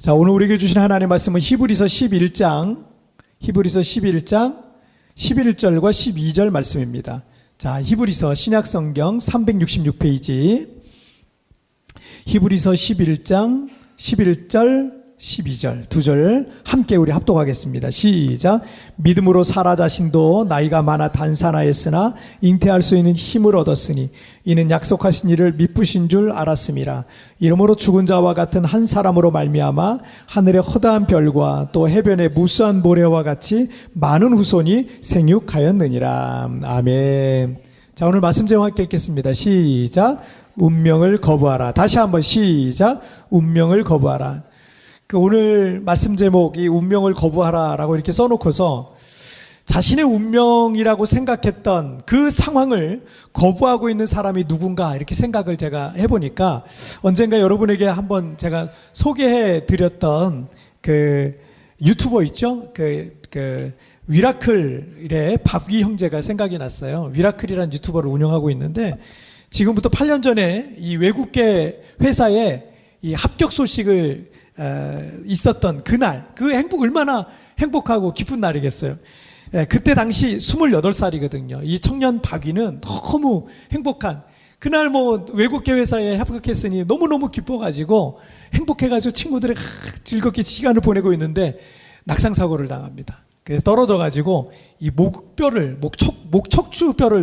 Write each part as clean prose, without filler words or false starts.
자, 오늘 우리에게 주신 하나님의 말씀은 히브리서 11장 11절과 12절 말씀입니다. 자, 히브리서 신약성경 366페이지 히브리서 11장 11절 12절 두 절 함께 우리 합독하겠습니다. 시작. 믿음으로 사라 자신도 나이가 많아 단산하였으나 잉태할 수 있는 힘을 얻었으니 이는 약속하신 이를 미쁘신 줄 알았음이라. 이러므로 죽은 자와 같은 한 사람으로 말미암아 하늘의 허다한 별과 또 해변의 무수한 모래와 같이 많은 후손이 생육하였느니라. 아멘. 자, 오늘 말씀 제목 함께 읽겠습니다. 시작. 운명을 거부하라. 다시 한번 시작. 운명을 거부하라. 오늘 말씀 제목이 운명을 거부하라라고 이렇게 써놓고서 자신의 운명이라고 생각했던 그 상황을 거부하고 있는 사람이 누군가 이렇게 생각을 제가 해보니까 언젠가 여러분에게 한번 제가 소개해 드렸던 그 유튜버 있죠? 위라클의 박위 형제가 생각이 났어요. 위라클이라는 유튜버를 운영하고 있는데 지금부터 8년 전에 이 외국계 회사에 이 합격 소식을 있었던 그날, 그 얼마나 행복하고 기쁜 날이겠어요. 그때 당시 28살이거든요. 이 청년 박위는 너무 행복한, 그날 외국계 회사에 합격했으니 너무너무 기뻐가지고 행복해가지고 친구들이 즐겁게 시간을 보내고 있는데 낙상사고를 당합니다. 그래서 떨어져가지고 이 목척추뼈를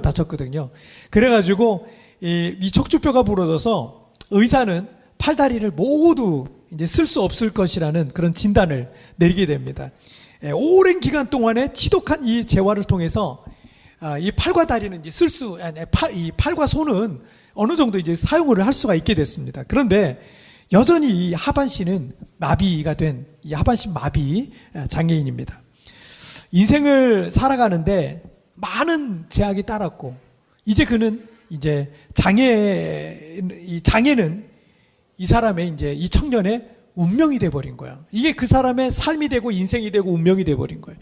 다쳤거든요. 그래가지고 이 척추뼈가 부러져서 의사는 팔다리를 모두 이제 쓸 수 없을 것이라는 그런 진단을 내리게 됩니다. 오랜 기간 동안에 지독한 이 재활을 통해서 이 팔과 다리는 이제 이 팔과 손은 어느 정도 이제 사용을 할 수가 있게 됐습니다. 그런데 여전히 이 하반신은 마비가 된 이 하반신 마비 장애인입니다. 인생을 살아가는데 많은 제약이 따랐고 이제 그는 이제 장애는 이 사람의 이제 이 청년의 운명이 돼버린 거야. 이게 그 사람의 삶이 되고 인생이 되고 운명이 돼버린 거예요.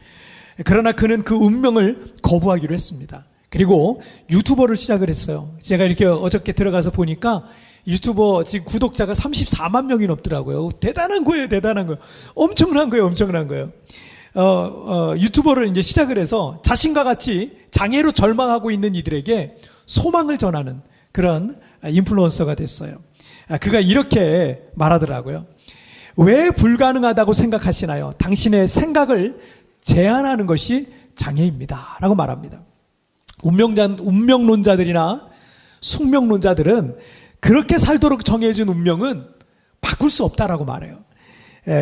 그러나 그는 그 운명을 거부하기로 했습니다. 그리고 유튜버를 시작을 했어요. 제가 이렇게 어저께 들어가서 보니까 유튜버 지금 구독자가 34만 명이 넘더라고요. 대단한 거예요, 대단한 거예요. 엄청난 거예요, 엄청난 거예요. 유튜버를 이제 시작을 해서 자신과 같이 장애로 절망하고 있는 이들에게 소망을 전하는 그런 인플루언서가 됐어요. 그가 이렇게 말하더라고요. 왜 불가능하다고 생각하시나요? 당신의 생각을 제한하는 것이 장애입니다. 라고 말합니다. 운명론자들이나 숙명론자들은 그렇게 살도록 정해진 운명은 바꿀 수 없다라고 말해요.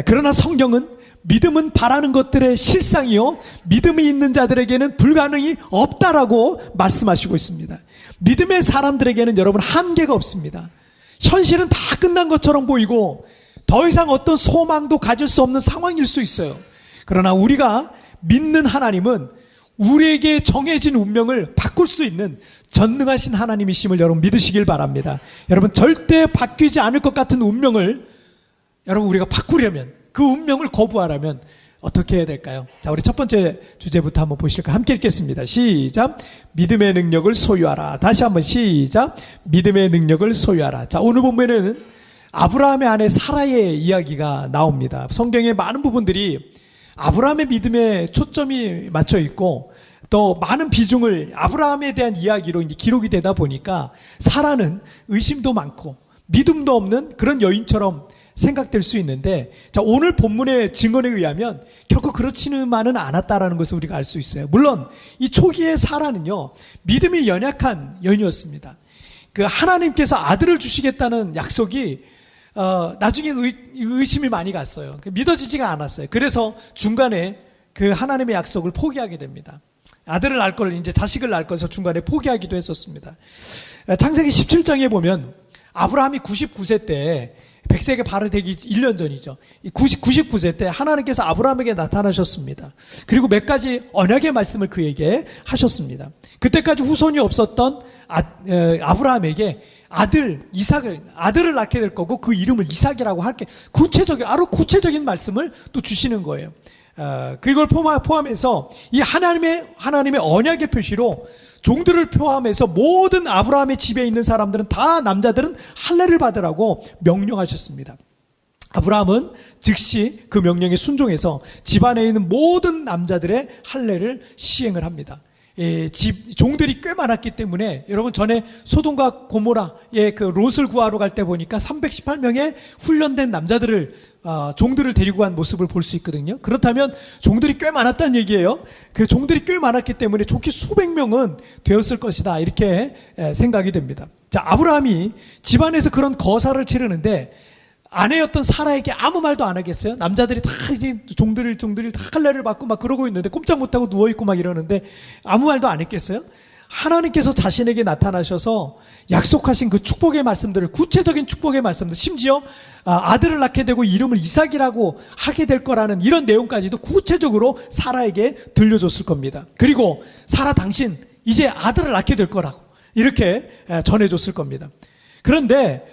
그러나 성경은 믿음은 바라는 것들의 실상이요, 믿음이 있는 자들에게는 불가능이 없다라고 말씀하시고 있습니다. 믿음의 사람들에게는 여러분 한계가 없습니다. 현실은 다 끝난 것처럼 보이고 더 이상 어떤 소망도 가질 수 없는 상황일 수 있어요. 그러나 우리가 믿는 하나님은 우리에게 정해진 운명을 바꿀 수 있는 전능하신 하나님이심을 여러분 믿으시길 바랍니다. 여러분 절대 바뀌지 않을 것 같은 운명을 여러분 우리가 바꾸려면, 그 운명을 거부하려면 어떻게 해야 될까요? 자, 우리 첫 번째 주제부터 한번 보실까요? 함께 읽겠습니다. 시작. 믿음의 능력을 소유하라. 다시 한번 시작. 믿음의 능력을 소유하라. 자, 오늘 본문에는 아브라함의 아내 사라의 이야기가 나옵니다. 성경의 많은 부분들이 아브라함의 믿음에 초점이 맞춰 있고 또 많은 비중을 아브라함에 대한 이야기로 이제 기록이 되다 보니까 사라는 의심도 많고 믿음도 없는 그런 여인처럼 생각될 수 있는데, 자, 오늘 본문의 증언에 의하면 결코 그렇지만은 않았다라는 것을 우리가 알 수 있어요. 물론 이 초기의 사라는요, 믿음이 연약한 여인이었습니다. 그 하나님께서 아들을 주시겠다는 약속이 나중에 의심이 많이 갔어요. 믿어지지가 않았어요. 그래서 중간에 그 하나님의 약속을 포기하게 됩니다. 아들을 낳을 걸, 이제 자식을 낳을 것을 중간에 포기하기도 했었습니다. 창세기 17장에 보면 아브라함이 99세 때, 100세가 바로 되기 1년 전이죠. 99세 때 하나님께서 아브라함에게 나타나셨습니다. 그리고 몇 가지 언약의 말씀을 그에게 하셨습니다. 그때까지 후손이 없었던 아브라함에게 아들을 낳게 될 거고 그 이름을 이삭이라고 할게, 아주 구체적인 말씀을 또 주시는 거예요. 그걸 포함해서 이 하나님의 언약의 표시로 종들을 포함해서 모든 아브라함의 집에 있는 사람들은 다 남자들은 할례를 받으라고 명령하셨습니다. 아브라함은 즉시 그 명령에 순종해서 집안에 있는 모든 남자들의 할례를 시행을 합니다. 종들이 꽤 많았기 때문에 여러분 전에 소돔과 고모라의 그 롯을 구하러 갈 때 보니까 318명의 훈련된 남자들을 종들을 데리고 간 모습을 볼 수 있거든요. 그렇다면 종들이 꽤 많았다는 얘기예요. 그 종들이 꽤 많았기 때문에 좋게 수백 명은 되었을 것이다 이렇게 생각이 됩니다. 자, 아브라함이 집안에서 그런 거사를 치르는데 아내였던 사라에게 아무 말도 안 하겠어요? 남자들이 다 이제 종들이 다 할례를 받고 막 그러고 있는데 꼼짝 못하고 누워있고 막 이러는데 아무 말도 안 했겠어요? 하나님께서 자신에게 나타나셔서 약속하신 그 축복의 말씀들을, 구체적인 축복의 말씀들, 심지어 아들을 낳게 되고 이름을 이삭이라고 하게 될 거라는 이런 내용까지도 구체적으로 사라에게 들려줬을 겁니다. 그리고 사라 당신 이제 아들을 낳게 될 거라고 이렇게 전해줬을 겁니다. 그런데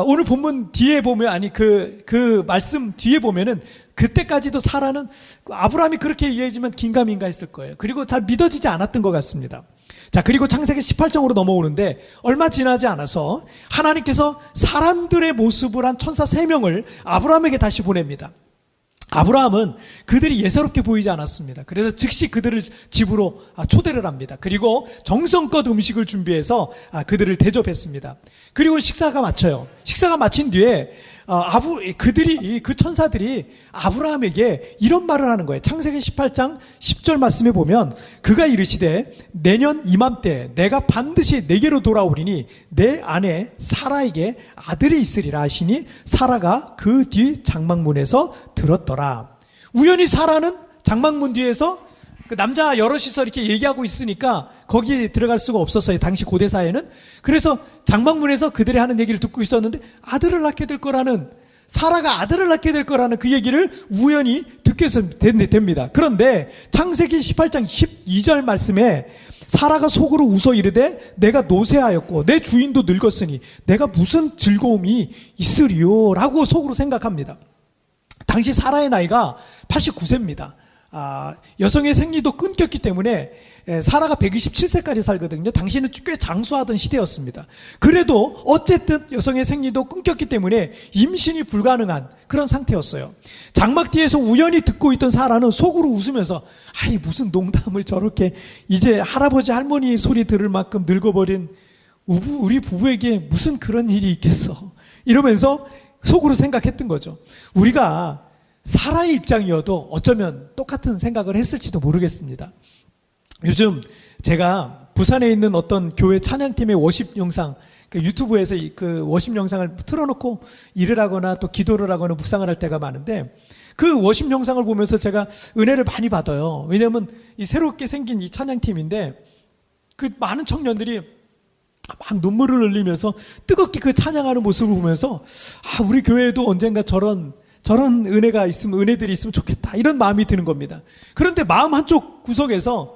오늘 본문 뒤에 보면 그 말씀 뒤에 보면은 그때까지도 사라는 아브라함이 그렇게 얘기하지만 긴가민가 했을 거예요. 그리고 잘 믿어지지 않았던 것 같습니다. 자, 그리고 창세기 18장으로 넘어오는데 얼마 지나지 않아서 하나님께서 사람들의 모습을 한 천사 3명을 아브라함에게 다시 보냅니다. 아브라함은 그들이 예사롭게 보이지 않았습니다. 그래서 즉시 그들을 집으로 초대를 합니다. 그리고 정성껏 음식을 준비해서 그들을 대접했습니다. 그리고 식사가 마쳐요. 식사가 마친 뒤에 그 천사들이 아브라함에게 이런 말을 하는 거예요. 창세기 18장 10절 말씀에 보면 그가 이르시되 내년 이맘때 내가 반드시 내게로 돌아오리니 내 아내 사라에게 아들이 있으리라 하시니 사라가 그 뒤 장막문에서 들었더라. 우연히 사라는 장막문 뒤에서 그 남자 여럿이서 이렇게 얘기하고 있으니까 거기에 들어갈 수가 없었어요. 당시 고대 사회는. 그래서 장막문에서 그들이 하는 얘기를 듣고 있었는데 아들을 낳게 될 거라는, 사라가 아들을 낳게 될 거라는 그 얘기를 우연히 듣게 됩니다. 그런데 창세기 18장 12절 말씀에 사라가 속으로 웃어 이르되 내가 노쇠하였고 내 주인도 늙었으니 내가 무슨 즐거움이 있으리요 라고 속으로 생각합니다. 당시 사라의 나이가 89세입니다. 여성의 생리도 끊겼기 때문에 사라가 127세까지 살거든요. 당시는 꽤 장수하던 시대였습니다. 그래도 어쨌든 여성의 생리도 끊겼기 때문에 임신이 불가능한 그런 상태였어요. 장막 뒤에서 우연히 듣고 있던 사라는 속으로 웃으면서 아이 무슨 농담을 저렇게 이제 할아버지 할머니 소리 들을 만큼 늙어버린 우리 부부에게 무슨 그런 일이 있겠어 이러면서 속으로 생각했던 거죠. 우리가 사라의 입장이어도 어쩌면 똑같은 생각을 했을지도 모르겠습니다. 요즘 제가 부산에 있는 어떤 교회 찬양팀의 워십 영상, 그 유튜브에서 그 워십 영상을 틀어놓고 일을 하거나 또 기도를 하거나 묵상을 할 때가 많은데 그 워십 영상을 보면서 제가 은혜를 많이 받아요. 왜냐하면 이 새롭게 생긴 이 찬양팀인데 그 많은 청년들이 막 눈물을 흘리면서 뜨겁게 그 찬양하는 모습을 보면서 우리 교회에도 언젠가 저런 은혜가 있으면, 은혜들이 있으면 좋겠다 이런 마음이 드는 겁니다. 그런데 마음 한쪽 구석에서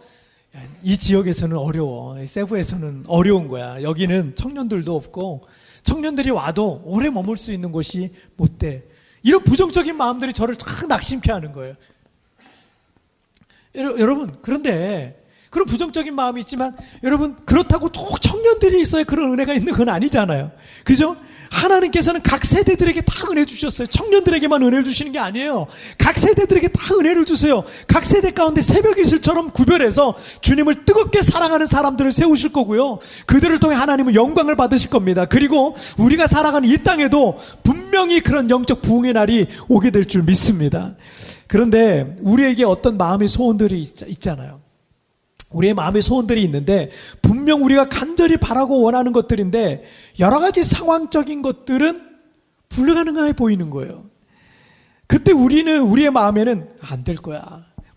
이 지역에서는 어려워, 세부에서는 어려운 거야. 여기는 청년들도 없고 청년들이 와도 오래 머물 수 있는 곳이 못 돼. 이런 부정적인 마음들이 저를 쫙 낙심케 하는 거예요. 여러분, 그런데 그런 부정적인 마음이 있지만 여러분 그렇다고 꼭 청년들이 있어야 그런 은혜가 있는 건 아니잖아요. 그죠? 하나님께서는 각 세대들에게 다 은혜 주셨어요. 청년들에게만 은혜를 주시는 게 아니에요. 각 세대들에게 다 은혜를 주세요. 각 세대 가운데 새벽 이슬처럼 구별해서 주님을 뜨겁게 사랑하는 사람들을 세우실 거고요. 그들을 통해 하나님은 영광을 받으실 겁니다. 그리고 우리가 살아가는 이 땅에도 분명히 그런 영적 부흥의 날이 오게 될 줄 믿습니다. 그런데 우리에게 어떤 마음의 소원들이 있잖아요. 우리의 마음의 소원들이 있는데 분명 우리가 간절히 바라고 원하는 것들인데 여러 가지 상황적인 것들은 불가능해 보이는 거예요. 그때 우리의 마음에는 안 될 거야,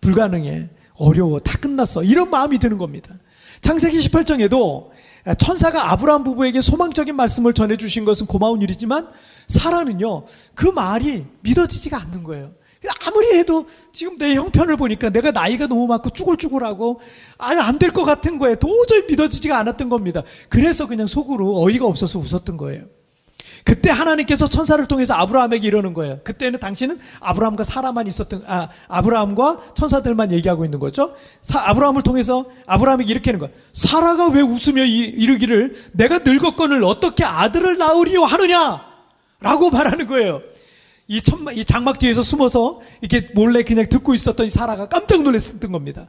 불가능해, 어려워, 다 끝났어 이런 마음이 드는 겁니다. 창세기 18장에도 천사가 아브라함 부부에게 소망적인 말씀을 전해주신 것은 고마운 일이지만 사라는요 그 말이 믿어지지가 않는 거예요. 아무리 해도 지금 내 형편을 보니까 내가 나이가 너무 많고 쭈글쭈글하고 안 될 것 같은 거예요. 도저히 믿어지지가 않았던 겁니다. 그래서 그냥 속으로 어이가 없어서 웃었던 거예요. 그때 하나님께서 천사를 통해서 아브라함에게 이러는 거예요. 그때는 당신은 아브라함과 사라만 아브라함과 천사들만 얘기하고 있는 거죠. 아브라함을 통해서 아브라함에게 이렇게 하는 거예요. 사라가 왜 웃으며 이르기를 내가 늙었거늘 어떻게 아들을 낳으리요 하느냐 라고 말하는 거예요. 이 장막 뒤에서 숨어서 이렇게 몰래 그냥 듣고 있었던 이 사라가 깜짝 놀랐던 겁니다.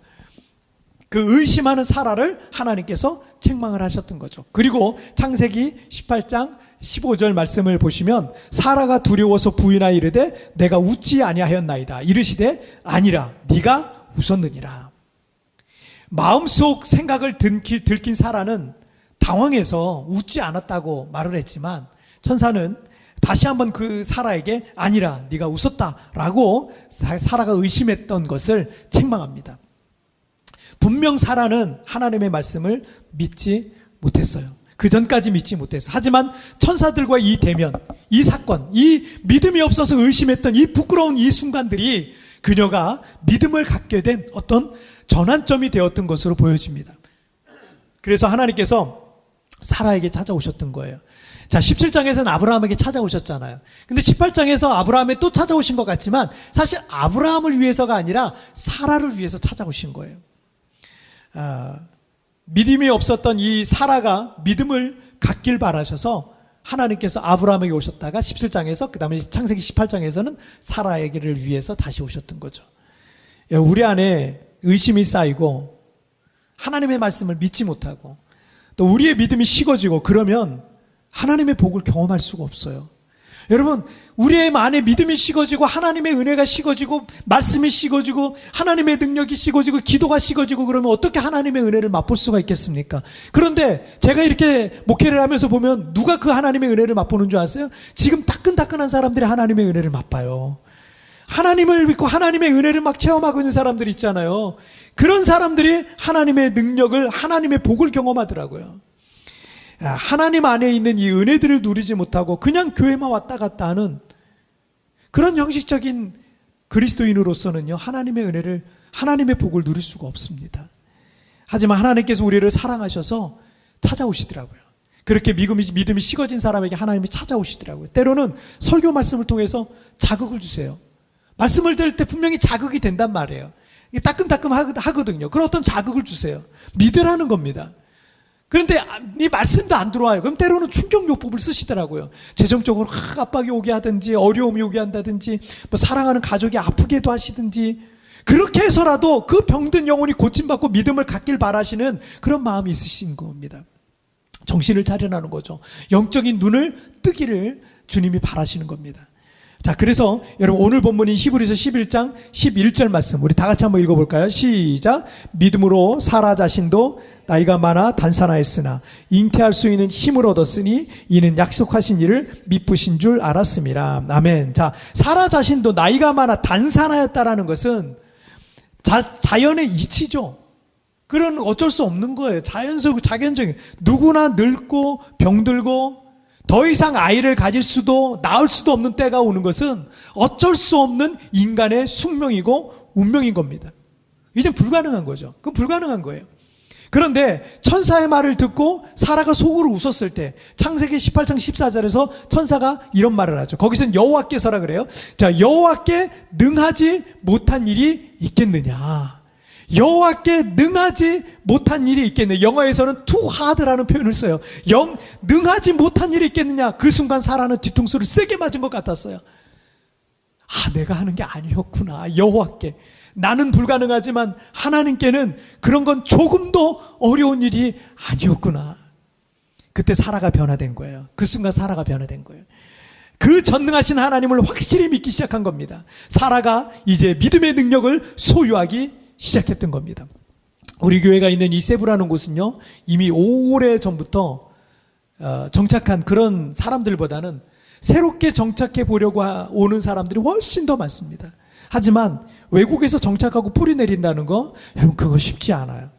그 의심하는 사라를 하나님께서 책망을 하셨던 거죠. 그리고 창세기 18장 15절 말씀을 보시면 사라가 두려워서 부인하여 이르되 내가 웃지 아니하였나이다. 이르시되 아니라 네가 웃었느니라. 마음속 생각을 들킨 사라는 당황해서 웃지 않았다고 말을 했지만 천사는 다시 한번 그 사라에게 아니라 네가 웃었다라고 사라가 의심했던 것을 책망합니다. 분명 사라는 하나님의 말씀을 믿지 못했어요. 그 전까지 믿지 못했어요. 하지만 천사들과 이 대면, 이 사건, 이 믿음이 없어서 의심했던 이 부끄러운 이 순간들이 그녀가 믿음을 갖게 된 어떤 전환점이 되었던 것으로 보여집니다. 그래서 하나님께서 사라에게 찾아오셨던 거예요. 자, 17장에서는 아브라함에게 찾아오셨잖아요. 근데 18장에서 아브라함에 또 찾아오신 것 같지만 사실 아브라함을 위해서가 아니라 사라를 위해서 찾아오신 거예요. 믿음이 없었던 이 사라가 믿음을 갖길 바라셔서 하나님께서 아브라함에게 오셨다가 17장에서 그 다음에 창세기 18장에서는 사라에게를 위해서 다시 오셨던 거죠. 우리 안에 의심이 쌓이고 하나님의 말씀을 믿지 못하고 또 우리의 믿음이 식어지고 그러면 하나님의 복을 경험할 수가 없어요. 여러분, 우리의 안에 믿음이 식어지고 하나님의 은혜가 식어지고 말씀이 식어지고 하나님의 능력이 식어지고 기도가 식어지고 그러면 어떻게 하나님의 은혜를 맛볼 수가 있겠습니까? 그런데 제가 이렇게 목회를 하면서 보면 누가 그 하나님의 은혜를 맛보는 줄 아세요? 지금 따끈따끈한 사람들이 하나님의 은혜를 맛봐요. 하나님을 믿고 하나님의 은혜를 막 체험하고 있는 사람들이 있잖아요. 그런 사람들이 하나님의 능력을, 하나님의 복을 경험하더라고요. 하나님 안에 있는 이 은혜들을 누리지 못하고 그냥 교회만 왔다 갔다 하는 그런 형식적인 그리스도인으로서는요, 하나님의 은혜를, 하나님의 복을 누릴 수가 없습니다. 하지만 하나님께서 우리를 사랑하셔서 찾아오시더라고요. 그렇게 믿음이 식어진 사람에게 하나님이 찾아오시더라고요. 때로는 설교 말씀을 통해서 자극을 주세요. 말씀을 들을 때 분명히 자극이 된단 말이에요. 따끔따끔 하거든요. 그런 어떤 자극을 주세요. 믿으라는 겁니다. 그런데 이 말씀도 안 들어와요. 그럼 때로는 충격요법을 쓰시더라고요. 재정적으로 압박이 오게 하든지 어려움이 오게 한다든지 뭐 사랑하는 가족이 아프게도 하시든지 그렇게 해서라도 그 병든 영혼이 고침받고 믿음을 갖길 바라시는 그런 마음이 있으신 겁니다. 정신을 차려나는 거죠. 영적인 눈을 뜨기를 주님이 바라시는 겁니다. 자, 그래서 여러분 오늘 본문인 히브리서 11장 11절 말씀 우리 다 같이 한번 읽어볼까요? 시작. 믿음으로 사라 자신도 나이가 많아 단산하였으나 잉태할 수 있는 힘을 얻었으니 이는 약속하신 일을 미쁘신 줄 알았습니다. 아멘. 자, 사라 자신도 나이가 많아 단산하였다라는 것은 자연의 이치죠. 그런 어쩔 수 없는 거예요. 자연적인 누구나 늙고 병들고 더 이상 아이를 가질 수도 낳을 수도 없는 때가 오는 것은 어쩔 수 없는 인간의 숙명이고 운명인 겁니다. 이젠 불가능한 거죠. 그건 불가능한 거예요. 그런데 천사의 말을 듣고 사라가 속으로 웃었을 때 창세기 18장 14절에서 천사가 이런 말을 하죠. 거기서는 여호와께서라 그래요. 자, 여호와께 능하지 못한 일이 있겠느냐. 여호와께 능하지 못한 일이 있겠느냐. 영어에서는 too hard라는 표현을 써요. 능하지 못한 일이 있겠느냐. 그 순간 사라는 뒤통수를 세게 맞은 것 같았어요. 내가 하는 게 아니었구나. 여호와께. 나는 불가능하지만 하나님께는 그런 건 조금도 어려운 일이 아니었구나. 그때 사라가 변화된 거예요. 그 순간 사라가 변화된 거예요. 그 전능하신 하나님을 확실히 믿기 시작한 겁니다. 사라가 이제 믿음의 능력을 소유하기 시작했던 겁니다. 우리 교회가 있는 이 세부라는 곳은요, 이미 오래 전부터 정착한 그런 사람들보다는 새롭게 정착해 보려고 오는 사람들이 훨씬 더 많습니다. 하지만 외국에서 정착하고 뿌리 내린다는 거, 여러분 그거 쉽지 않아요.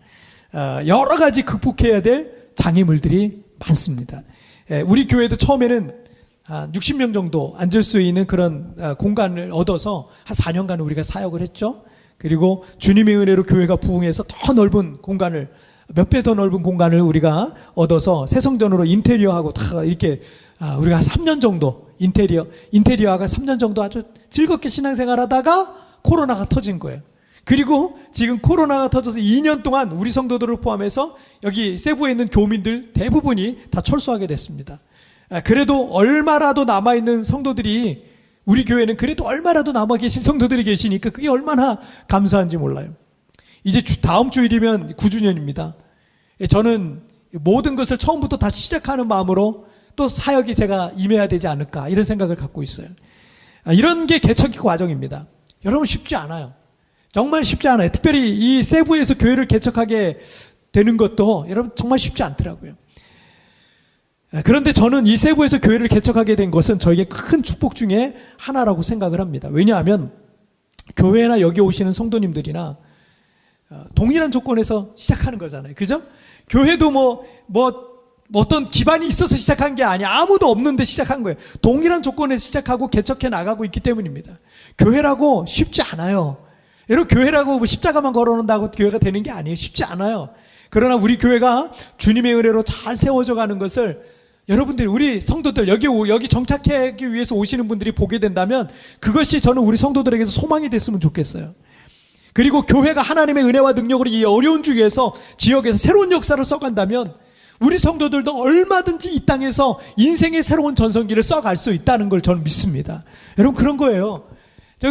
여러 가지 극복해야 될 장애물들이 많습니다. 우리 교회도 처음에는 60명 정도 앉을 수 있는 그런 공간을 얻어서 한 4년간 우리가 사역을 했죠. 그리고 주님의 은혜로 교회가 부흥해서 더 넓은 공간을, 몇 배 더 넓은 공간을 우리가 얻어서 새성전으로 인테리어하고 다 이렇게 우리가 한 3년 정도 인테리어가 3년 정도 아주 즐겁게 신앙생활 하다가 코로나가 터진 거예요. 그리고 지금 코로나가 터져서 2년 동안 우리 성도들을 포함해서 여기 세부에 있는 교민들 대부분이 다 철수하게 됐습니다. 그래도 얼마라도 남아있는 성도들이 우리 교회는 그래도 얼마라도 남아 계신 성도들이 계시니까 그게 얼마나 감사한지 몰라요. 이제 다음 주일이면 9주년입니다. 저는 모든 것을 처음부터 다시 시작하는 마음으로 또 사역이 제가 임해야 되지 않을까 이런 생각을 갖고 있어요. 이런 게 개척의 과정입니다. 여러분 쉽지 않아요. 정말 쉽지 않아요. 특별히 이 세부에서 교회를 개척하게 되는 것도 여러분 정말 쉽지 않더라고요. 그런데 저는 이 세부에서 교회를 개척하게 된 것은 저에게 큰 축복 중에 하나라고 생각을 합니다. 왜냐하면 교회나 여기 오시는 성도님들이나 동일한 조건에서 시작하는 거잖아요. 그죠? 교회도 어떤 기반이 있어서 시작한 게 아니야. 아무도 없는데 시작한 거예요. 동일한 조건에서 시작하고 개척해 나가고 있기 때문입니다. 교회라고 쉽지 않아요. 여러분 교회라고 십자가만 걸어놓는다고 교회가 되는 게 아니에요. 쉽지 않아요. 그러나 우리 교회가 주님의 은혜로 잘 세워져 가는 것을 여러분들이 우리 성도들 여기 정착하기 위해서 오시는 분들이 보게 된다면 그것이 저는 우리 성도들에게서 소망이 됐으면 좋겠어요. 그리고 교회가 하나님의 은혜와 능력으로 이 어려운 주위에서 지역에서 새로운 역사를 써간다면 우리 성도들도 얼마든지 이 땅에서 인생의 새로운 전성기를 써갈 수 있다는 걸 저는 믿습니다. 여러분 그런 거예요.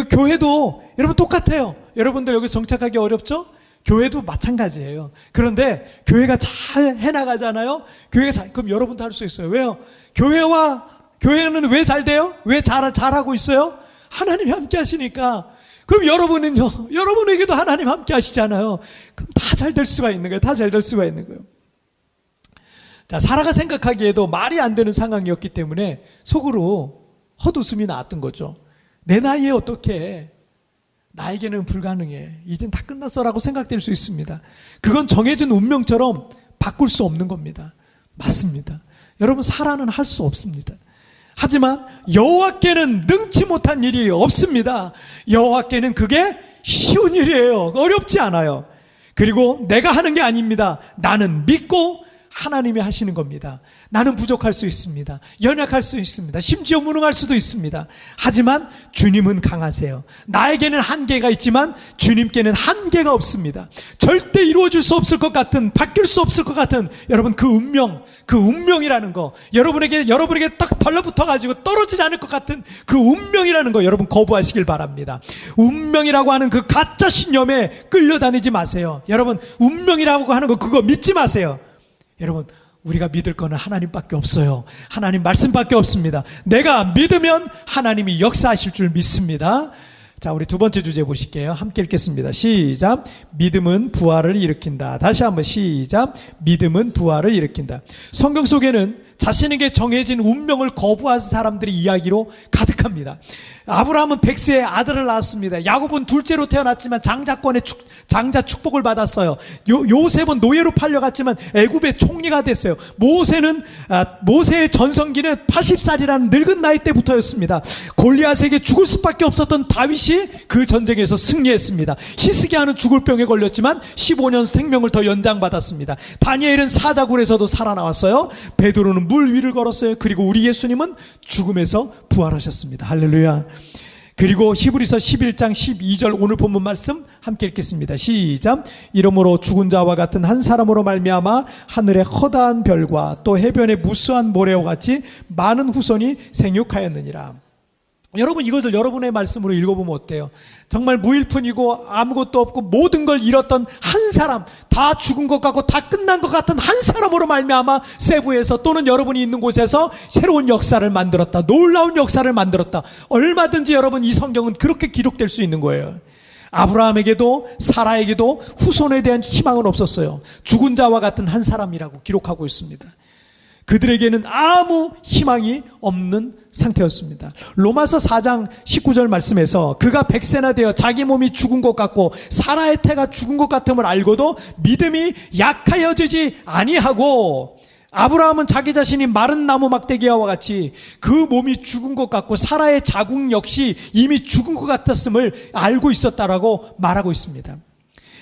교회도 여러분 똑같아요. 여러분들 여기 정착하기 어렵죠? 교회도 마찬가지예요. 그런데 교회가 잘 해나가잖아요. 그럼 여러분도 할 수 있어요. 왜요? 교회는 왜 잘 돼요? 왜 잘하고 있어요? 하나님이 함께 하시니까. 그럼 여러분은요? 여러분에게도 하나님 함께 하시잖아요. 그럼 다 잘 될 수가 있는 거예요. 다 잘 될 수가 있는 거예요. 자, 사라가 생각하기에도 말이 안 되는 상황이었기 때문에 속으로 헛웃음이 나왔던 거죠. 내 나이에 어떻게 나에게는 불가능해. 이젠 다 끝났어라고 생각될 수 있습니다. 그건 정해진 운명처럼 바꿀 수 없는 겁니다. 맞습니다. 여러분 사라는 할 수 없습니다. 하지만 여호와께는 능치 못한 일이 없습니다. 여호와께는 그게 쉬운 일이에요. 어렵지 않아요. 그리고 내가 하는 게 아닙니다. 나는 믿고 하나님이 하시는 겁니다. 나는 부족할 수 있습니다. 연약할 수 있습니다. 심지어 무능할 수도 있습니다. 하지만 주님은 강하세요. 나에게는 한계가 있지만 주님께는 한계가 없습니다. 절대 이루어질 수 없을 것 같은, 바뀔 수 없을 것 같은 여러분 그 운명이라는 거, 여러분에게 딱 달라붙어가지고 떨어지지 않을 것 같은 그 운명이라는 거 여러분 거부하시길 바랍니다. 운명이라고 하는 그 가짜 신념에 끌려다니지 마세요. 여러분 운명이라고 하는 거 그거 믿지 마세요. 여러분 우리가 믿을 거는 하나님밖에 없어요. 하나님 말씀밖에 없습니다. 내가 믿으면 하나님이 역사하실 줄 믿습니다. 자, 우리 두 번째 주제 보실게요. 함께 읽겠습니다. 시작. 믿음은 부활을 일으킨다. 다시 한번 시작. 믿음은 부활을 일으킨다. 성경 속에는 자신에게 정해진 운명을 거부한 사람들의 이야기로 가득합니다. 아브라함은 100세에 아들을 낳았습니다. 야곱은 둘째로 태어났지만 장자 축복을 받았어요. 요셉은 노예로 팔려갔지만 애굽의 총리가 됐어요. 모세의 전성기는 80살이라는 늙은 나이 때부터였습니다. 골리앗에게 죽을 수밖에 없었던 다윗이 그 전쟁에서 승리했습니다. 히스기야는 죽을 병에 걸렸지만 15년 생명을 더 연장받았습니다. 다니엘은 사자굴에서도 살아나왔어요. 베드로는 물 위를 걸었어요. 그리고 우리 예수님은 죽음에서 부활하셨습니다. 할렐루야. 그리고 히브리서 11장 12절 오늘 본문 말씀 함께 읽겠습니다. 시작. 이러므로 죽은 자와 같은 한 사람으로 말미암아 하늘의 허다한 별과 또 해변의 무수한 모래와 같이 많은 후손이 생육하였느니라. 여러분 이것을 여러분의 말씀으로 읽어보면 어때요? 정말 무일푼이고 아무것도 없고 모든 걸 잃었던 한 사람, 다 죽은 것 같고 다 끝난 것 같은 한 사람으로 말미암아 세부에서 또는 여러분이 있는 곳에서 새로운 역사를 만들었다. 놀라운 역사를 만들었다. 얼마든지 여러분 이 성경은 그렇게 기록될 수 있는 거예요. 아브라함에게도 사라에게도 후손에 대한 희망은 없었어요. 죽은 자와 같은 한 사람이라고 기록하고 있습니다. 그들에게는 아무 희망이 없는 상태였습니다. 로마서 4장 19절 말씀에서 그가 100세나 되어 자기 몸이 죽은 것 같고 사라의 태가 죽은 것 같음을 알고도 믿음이 약하여지지 아니하고, 아브라함은 자기 자신이 마른 나무 막대기와 같이 그 몸이 죽은 것 같고 사라의 자궁 역시 이미 죽은 것 같았음을 알고 있었다라고 말하고 있습니다.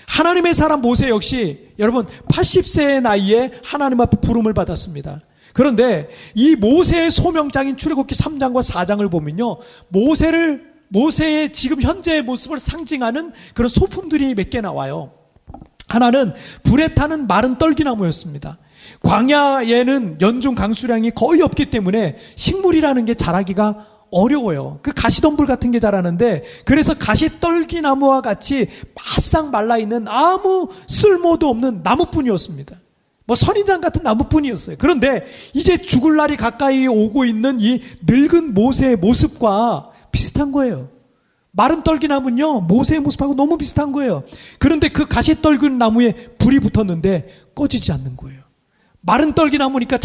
하나님의 사람 모세 역시 여러분 80세의 나이에 하나님 앞에 부름을 받았습니다. 그런데 이 모세의 소명장인 출애굽기 3장과 4장을 보면요, 모세의 지금 현재의 모습을 상징하는 그런 소품들이 몇 개 나와요. 하나는 불에 타는 마른 떨기나무였습니다. 광야에는 연중 강수량이 거의 없기 때문에 식물이라는 게 자라기가 어려워요. 그 가시덤불 같은 게 자라는데, 그래서 가시떨기나무와 같이 바싹 말라있는 아무 쓸모도 없는 나무뿐이었습니다. 선인장 같은 나무뿐이었어요. 그런데 이제 죽을 날이 가까이 오고 있는 이 늙은 모세의 모습과 비슷한 거예요. 마른 떨기나무는요, 모세의 모습하고 너무 비슷한 거예요. 그런데 그 가시떨근 나무에 불이 붙었는데 꺼지지 않는 거예요. 마른 떨기나무니까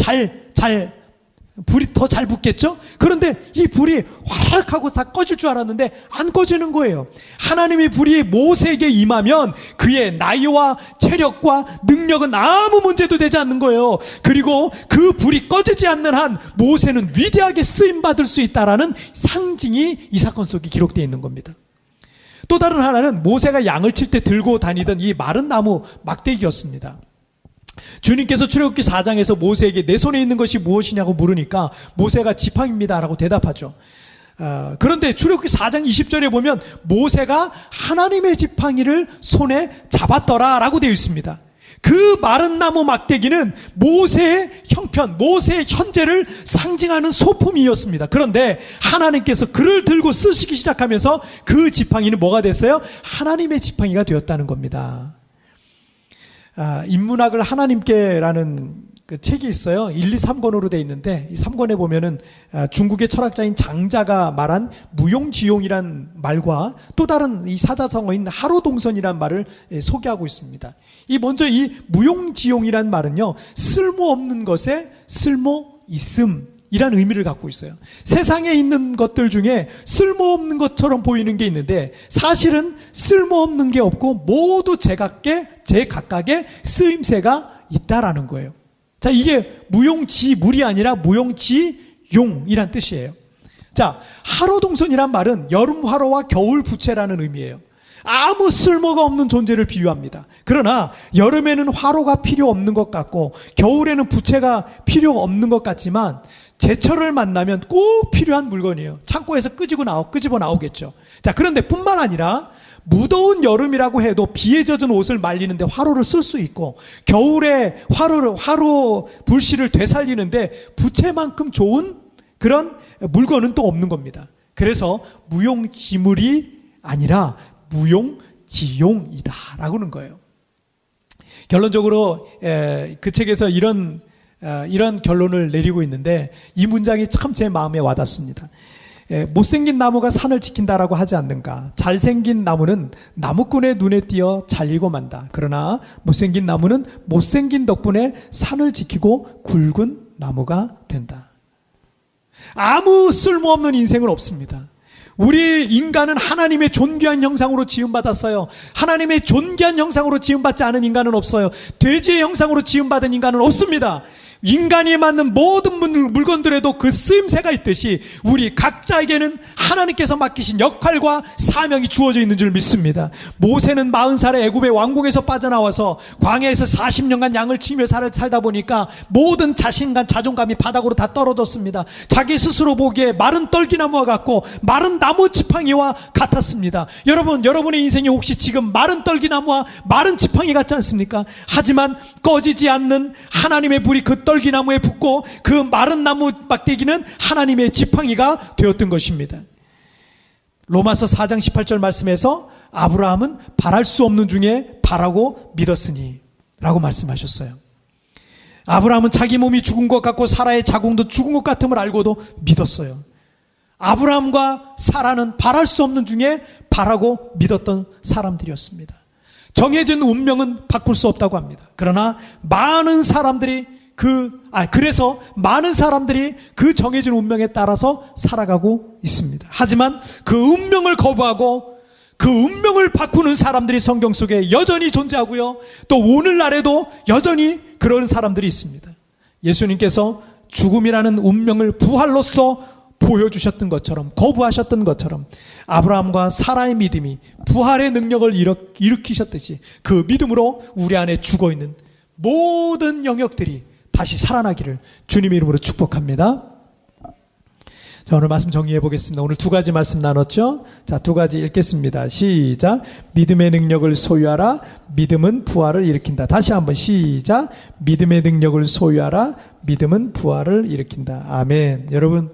불이 더 잘 붙겠죠? 그런데 이 불이 화락 하고 다 꺼질 줄 알았는데 안 꺼지는 거예요. 하나님의 불이 모세에게 임하면 그의 나이와 체력과 능력은 아무 문제도 되지 않는 거예요. 그리고 그 불이 꺼지지 않는 한 모세는 위대하게 쓰임받을 수 있다라는 상징이 이 사건 속에 기록되어 있는 겁니다. 또 다른 하나는 모세가 양을 칠 때 들고 다니던 이 마른 나무 막대기였습니다. 주님께서 출애굽기 4장에서 모세에게 내 손에 있는 것이 무엇이냐고 물으니까 모세가 지팡이입니다 라고 대답하죠. 그런데 출애굽기 4장 20절에 보면 모세가 하나님의 지팡이를 손에 잡았더라 라고 되어 있습니다. 그 마른 나무 막대기는 모세의 형편, 모세의 현재를 상징하는 소품이었습니다. 그런데 하나님께서 그를 들고 쓰시기 시작하면서 그 지팡이는 뭐가 됐어요? 하나님의 지팡이가 되었다는 겁니다. 인문학을 하나님께라는 그 책이 있어요. 1, 2, 3권으로 되어 있는데 이 3권에 보면은 중국의 철학자인 장자가 말한 무용지용이란 말과 또 다른 이 사자성어인 하로동선이란 말을 소개하고 있습니다. 먼저 이 무용지용이란 말은요, 쓸모없는 것에 쓸모 있음 이란 의미를 갖고 있어요. 세상에 있는 것들 중에 쓸모없는 것처럼 보이는 게 있는데 사실은 쓸모없는 게 없고 모두 제각각의 쓰임새가 있다라는 거예요. 자, 이게 무용지물이 아니라 무용지용이란 뜻이에요. 자, 하로동선이란 말은 여름 화로와 겨울 부채라는 의미예요. 아무 쓸모가 없는 존재를 비유합니다. 그러나 여름에는 화로가 필요 없는 것 같고 겨울에는 부채가 필요 없는 것 같지만 제철을 만나면 꼭 필요한 물건이에요. 창고에서 끄집어 나오겠죠. 자, 그런데 뿐만 아니라 무더운 여름이라고 해도 비에 젖은 옷을 말리는데 화로를 쓸 수 있고 겨울에 화로 불씨를 되살리는데 부채만큼 좋은 그런 물건은 또 없는 겁니다. 그래서 무용지물이 아니라 무용지용이다라고 하는 거예요. 결론적으로 그 책에서 이런 결론을 내리고 있는데 이 문장이 참 제 마음에 와닿습니다. 못생긴 나무가 산을 지킨다라고 하지 않는가? 잘생긴 나무는 나무꾼의 눈에 띄어 잘리고 만다. 그러나 못생긴 나무는 못생긴 덕분에 산을 지키고 굵은 나무가 된다. 아무 쓸모없는 인생은 없습니다. 우리 인간은 하나님의 존귀한 형상으로 지음받았어요. 하나님의 존귀한 형상으로 지음받지 않은 인간은 없어요. 돼지의 형상으로 지음받은 인간은 없습니다. 인간이 만든 모든 물건들에도 그 쓰임새가 있듯이 우리 각자에게는 하나님께서 맡기신 역할과 사명이 주어져 있는 줄 믿습니다. 모세는 40살에 애굽의 왕궁에서 빠져나와서 광야에서 40년간 양을 치며 살다 보니까 모든 자신감, 자존감이 바닥으로 다 떨어졌습니다. 자기 스스로 보기에 마른 떨기나무와 같고 마른 나무 지팡이와 같았습니다. 여러분의 인생이 혹시 지금 마른 떨기나무와 마른 지팡이 같지 않습니까? 하지만 꺼지지 않는 하나님의 불이 그 떨기나무에 붙고 그 마른 나무 막대기는 하나님의 지팡이가 되었던 것입니다. 로마서 4장 18절 말씀에서 아브라함은 바랄 수 없는 중에 바라고 믿었으니 라고 말씀하셨어요. 아브라함은 자기 몸이 죽은 것 같고 사라의 자궁도 죽은 것 같음을 알고도 믿었어요. 아브라함과 사라는 바랄 수 없는 중에 바라고 믿었던 사람들이었습니다. 정해진 운명은 바꿀 수 없다고 합니다. 그러나 그래서 많은 사람들이 그 정해진 운명에 따라서 살아가고 있습니다. 하지만 그 운명을 거부하고 그 운명을 바꾸는 사람들이 성경 속에 여전히 존재하고요. 또 오늘날에도 여전히 그런 사람들이 있습니다. 예수님께서 죽음이라는 운명을 부활로서 보여주셨던 것처럼, 거부하셨던 것처럼 아브라함과 사라의 믿음이 부활의 능력을 일으키셨듯이 그 믿음으로 우리 안에 죽어있는 모든 영역들이 다시 살아나기를 주님의 이름으로 축복합니다. 자, 오늘 말씀 정리해 보겠습니다. 오늘 두 가지 말씀 나눴죠? 자, 두 가지 읽겠습니다. 시작. 믿음의 능력을 소유하라. 믿음은 부활을 일으킨다. 다시 한번 시작. 믿음의 능력을 소유하라. 믿음은 부활을 일으킨다. 아멘. 여러분,